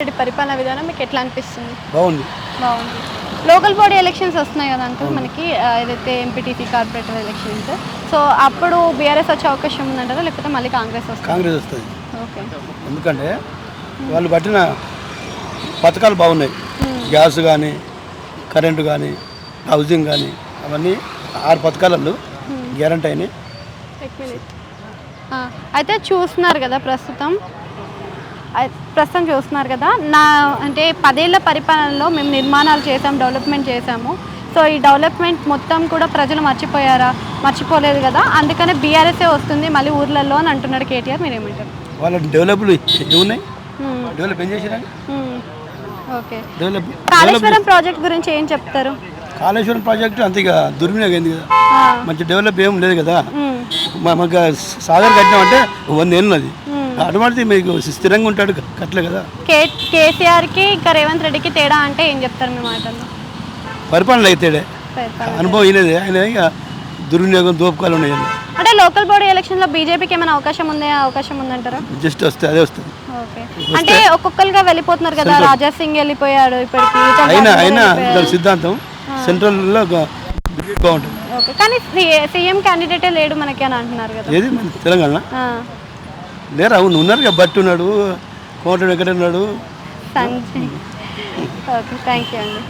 రెడ్డి పరిపాలన విధానం మీకు ఎట్లా అనిపిస్తుంది? బాగుంది. లోకల్ బాడీ ఎలక్షన్స్ వస్తున్నాయి కదా అంటూ మనకి ఏదైతే ఎంపీటీసీ కార్పొరేటర్ ఎలక్షన్స్, సో అప్పుడు బీఆర్ఎస్ వచ్చే అవకాశం ఉందంటారా లేకపోతే మళ్ళీ కాంగ్రెస్ వస్తుంది? ఓకే, ఎందుకంటే వాళ్ళు పట్టిన పథకాలు బాగున్నాయి. గ్యాస్ కానీ, కరెంటు కానీ, హౌసింగ్ కానీ, అవన్నీ 6 పథకాలలో గ్యారంటీ అయినాయి. అయితే చూస్తున్నారు కదా ప్రస్తుతం చూస్తున్నారు కదా, అంటే 10 ఏళ్ల పరిపాలనలో మేము నిర్మాణాలు చేసాం, డెవలప్మెంట్ చేసాము. సో ఈ డెవలప్మెంట్ మొత్తం కూడా ప్రజలు మర్చిపోయారా? మర్చిపోలేదు కదా, అందుకనే బీఆర్ఎస్ఏ వస్తుంది మళ్ళీ ఊర్లలో అని అంటున్నాడు కేటీఆర్. మీరు ఏమంటారు? వాళ్ళ డెవలప్లు ఉన్నాయి, డెవలప్ ఏం చేసినా. ఓకే, కాళేశ్వరం ప్రాజెక్ట్ గురించి ఏం చెప్తారు? కాళేశ్వరం ప్రాజెక్టు అంతగా దుర్వినియోగం కదా, మంచి డెవలప్ ఏం లేదు కదా. మాకు సాగర్ కట్టినామంటే 100 ఏళ్ళు అది, అటువంటి మీకు స్థిరంగా ఉంటాడు కట్టలే కదా. కేసీఆర్కి ఇంకా రేవంత్ రెడ్డికి తేడా అంటే ఏం చెప్తారు మీ మాటల్లో? పరిపాలన అయితేడే అనుభవం అయినది, ఆయన ఇక దుర్వినియోగం దోపకాలు ఉన్నాయి. అంటే లోకల్ బాడీ ఎలక్షన్లో బీజేపీకి ఏమైనా అవకాశం ఉందంటారా? జస్ట్ వస్తే అదే వస్తుంది. ఓకే, అంటే ఒక్కొక్కరుగా వెళ్ళిపోతున్నారు కదా, రాజా సింగ్ వెళ్ళిపోయాడు ఇప్పటికి. అయినా సిద్ధాంతం సెంట్రల్లో బాగుంటుంది. ఓకే, కానీ సీఎం క్యాండిడేటే లేడు మనకి అని అంటున్నారు కదా. ఏది మన తెలంగాణ లేరు? అవును ఉన్నారు, బట్టి ఉన్నాడు, కోట వెంకట ఉన్నాడు. ఓకే, థ్యాంక్ యూ అండి.